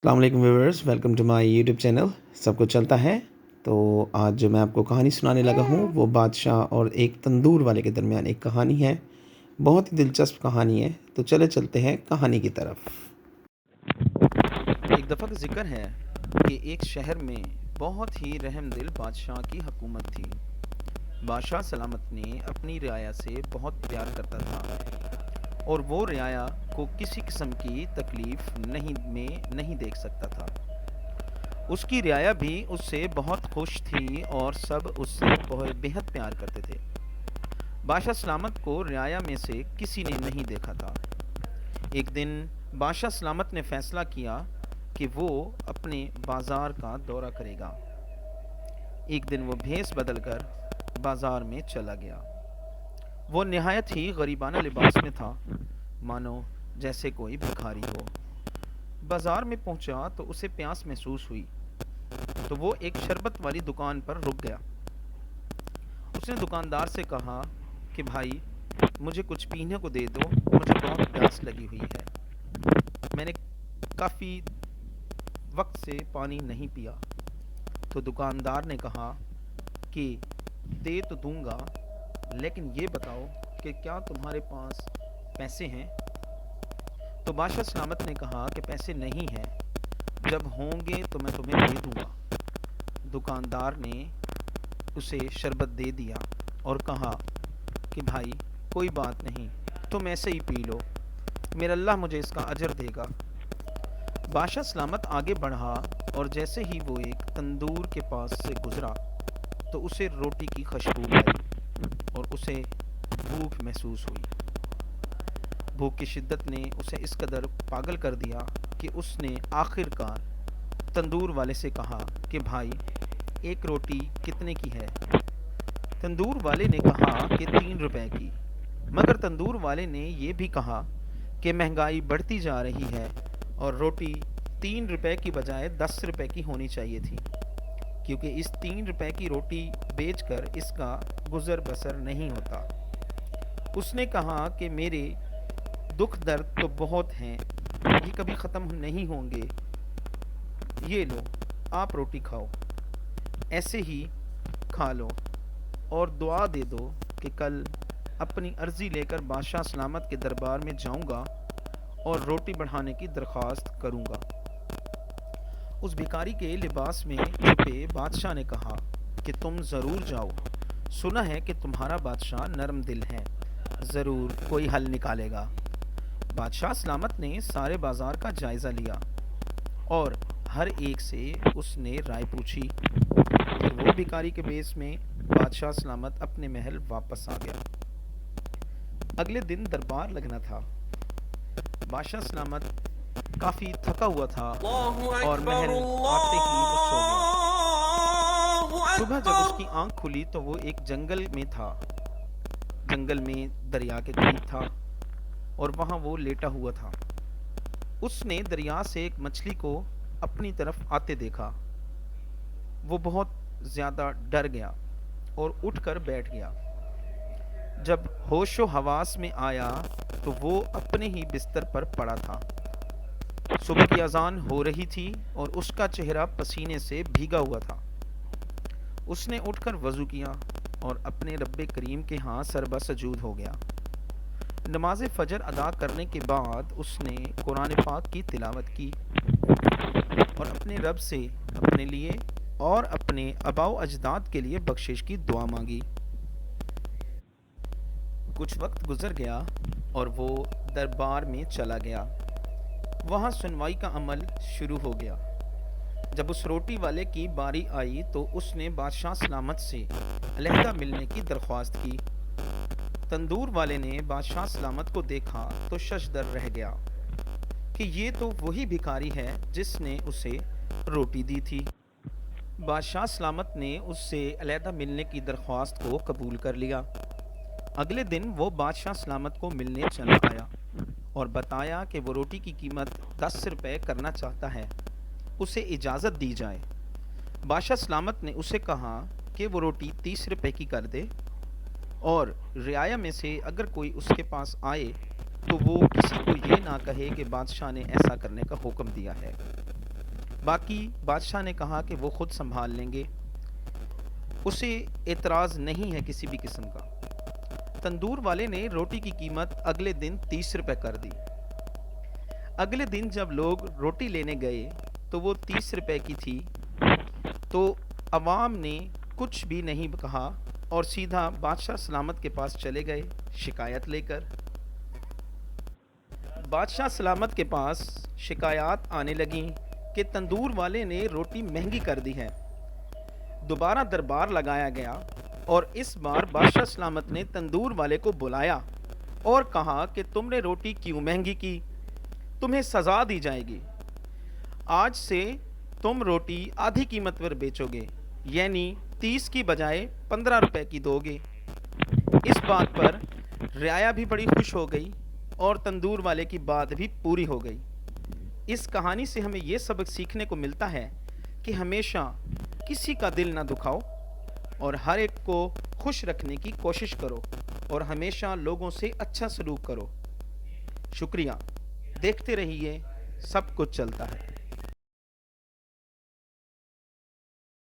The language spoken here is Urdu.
السلام علیکم viewers, welcome to my YouTube channel سب کچھ چلتا ہے۔ تو آج جو میں آپ کو کہانی سنانے لگا ہوں وہ بادشاہ اور ایک تندور والے کے درمیان ایک کہانی ہے۔ بہت ہی دلچسپ کہانی ہے، تو چلتے ہیں کہانی کی طرف۔ ایک دفعہ کا ذکر ہے کہ ایک شہر میں بہت ہی رحم دل بادشاہ کی حکومت تھی۔ بادشاہ سلامت نے اپنی رعایا سے بہت پیار کرتا تھا اور وہ رعایا کو کسی قسم کی تکلیف نہیں دیکھ سکتا تھا۔ اس کی رعایا بھی اس سے بہت خوش تھی اور سب اس سے بہت پیار کرتے تھے۔ بادشاہ سلامت کو رعایا میں سے کسی نے نہیں دیکھا تھا۔ ایک دن بادشاہ سلامت نے فیصلہ کیا کہ وہ اپنے بازار کا دورہ کرے گا۔ ایک دن وہ بھیس بدل کر بازار میں چلا گیا۔ وہ نہایت ہی غریبانہ لباس میں تھا، مانو جیسے کوئی بھکاری ہو۔ بازار میں پہنچا تو اسے پیاس محسوس ہوئی، تو وہ ایک شربت والی دکان پر رک گیا۔ اس نے دکاندار سے کہا کہ بھائی مجھے کچھ پینے کو دے دو، مجھے بہت پیاس لگی ہوئی ہے، میں نے کافی وقت سے پانی نہیں پیا۔ تو دکاندار نے کہا کہ دے تو دوں گا، لیکن یہ بتاؤ کہ کیا تمہارے پاس پیسے ہیں؟ تو بادشاہ سلامت نے کہا کہ پیسے نہیں ہیں، جب ہوں گے تو میں تمہیں دے دوں گا۔ دکاندار نے اسے شربت دے دیا اور کہا کہ بھائی کوئی بات نہیں، تم ایسے ہی پی لو، میرا اللہ مجھے اس کا اجر دے گا۔ بادشاہ سلامت آگے بڑھا اور جیسے ہی وہ ایک تندور کے پاس سے گزرا تو اسے روٹی کی خوشبو آئی اور اسے بھوک محسوس ہوئی۔ بھوک کی شدت نے اسے اس قدر پاگل کر دیا کہ اس نے آخر کار تندور والے سے کہا کہ بھائی ایک روٹی کتنے کی ہے؟ تندور والے نے کہا کہ 3 روپے کی، مگر تندور والے نے یہ بھی کہا کہ مہنگائی بڑھتی جا رہی ہے اور روٹی 3 روپے کی بجائے 10 روپے کی ہونی چاہیے تھی، کیونکہ اس 3 روپے کی روٹی بیچ کر اس کا گزر بسر نہیں ہوتا۔ اس نے کہا کہ میرے دکھ درد تو بہت ہیں، یہ کبھی ختم نہیں ہوں گے، یہ لو آپ روٹی کھاؤ، ایسے ہی کھا لو اور دعا دے دو کہ کل اپنی عرضی لے کر بادشاہ سلامت کے دربار میں جاؤں گا اور روٹی بڑھانے کی درخواست کروں گا۔ اس بھکاری کے لباس میں چھپے بادشاہ نے کہا کہ تم ضرور جاؤ، سنا ہے کہ تمہارا بادشاہ نرم دل ہے، ضرور کوئی حل نکالے گا۔ بادشاہ سلامت نے سارے بازار کا جائزہ لیا اور ہر ایک سے اس نے رائے پوچھی۔ پھر وہ بھکاری کے بیس میں بادشاہ سلامت اپنے محل واپس آ گیا۔ اگلے دن دربار لگنا تھا۔ بادشاہ سلامت کافی تھکا ہوا تھا اور محل آتے ہی وہ سو گیا۔ صبح جب اس کی آنکھ کھلی تو وہ ایک جنگل میں تھا، جنگل میں دریا کے قریب تھا اور وہاں وہ لیٹا ہوا تھا۔ اس نے دریا سے ایک مچھلی کو اپنی طرف آتے دیکھا۔ وہ بہت زیادہ ڈر گیا اور اٹھ کر بیٹھ گیا۔ جب ہوش و حواس میں آیا تو وہ اپنے ہی بستر پر پڑا تھا۔ صبح کی اذان ہو رہی تھی اور اس کا چہرہ پسینے سے بھیگا ہوا تھا۔ اس نے اٹھ کر وضو کیا اور اپنے رب کریم کے ہاں سربہ سجود ہو گیا۔ نماز فجر ادا کرنے کے بعد اس نے قرآن پاک کی تلاوت کی اور اپنے رب سے اپنے لیے اور اپنے آباء و اجداد کے لیے بخشش کی دعا مانگی۔ کچھ وقت گزر گیا اور وہ دربار میں چلا گیا۔ وہاں سنوائی کا عمل شروع ہو گیا۔ جب اس روٹی والے کی باری آئی تو اس نے بادشاہ سلامت سے علیحدہ ملنے کی درخواست کی۔ تندور والے نے بادشاہ سلامت کو دیکھا تو ششدر رہ گیا کہ یہ تو وہی بھکاری ہے جس نے اسے روٹی دی تھی۔ بادشاہ سلامت نے اس سے علیحدہ ملنے کی درخواست کو قبول کر لیا۔ اگلے دن وہ بادشاہ سلامت کو ملنے چلا آیا اور بتایا کہ وہ روٹی کی قیمت 10 روپے کرنا چاہتا ہے، اسے اجازت دی جائے۔ بادشاہ سلامت نے اسے کہا کہ وہ روٹی 30 روپے کی کر دے اور رعایا میں سے اگر کوئی اس کے پاس آئے تو وہ کسی کو یہ نہ کہے کہ بادشاہ نے ایسا کرنے کا حکم دیا ہے۔ باقی بادشاہ نے کہا کہ وہ خود سنبھال لیں گے، اسے اعتراض نہیں ہے کسی بھی قسم کا۔ تندور والے نے روٹی کی قیمت اگلے دن 30 روپے کر دی۔ اگلے دن جب لوگ روٹی لینے گئے تو وہ 30 روپے کی تھی، تو عوام نے کچھ بھی نہیں کہا اور سیدھا بادشاہ سلامت کے پاس چلے گئے شکایت لے کر۔ بادشاہ سلامت کے پاس شکایات آنے لگیں کہ تندور والے نے روٹی مہنگی کر دی ہے۔ دوبارہ دربار لگایا گیا اور اس بار بادشاہ سلامت نے تندور والے کو بلایا اور کہا کہ تم نے روٹی کیوں مہنگی کی، تمہیں سزا دی جائے گی۔ آج سے تم روٹی آدھی قیمت پر بیچو گے، یعنی 30 کی بجائے 15 روپے کی دو گے۔ اس بات پر رعایا بھی بڑی خوش ہو گئی اور تندور والے کی بات بھی پوری ہو گئی۔ اس کہانی سے ہمیں یہ سبق سیکھنے کو ملتا ہے کہ ہمیشہ کسی کا دل نہ دکھاؤ اور ہر ایک کو خوش رکھنے کی کوشش کرو اور ہمیشہ لوگوں سے اچھا سلوک کرو۔ شکریہ، دیکھتے رہیے سب کچھ چلتا ہے۔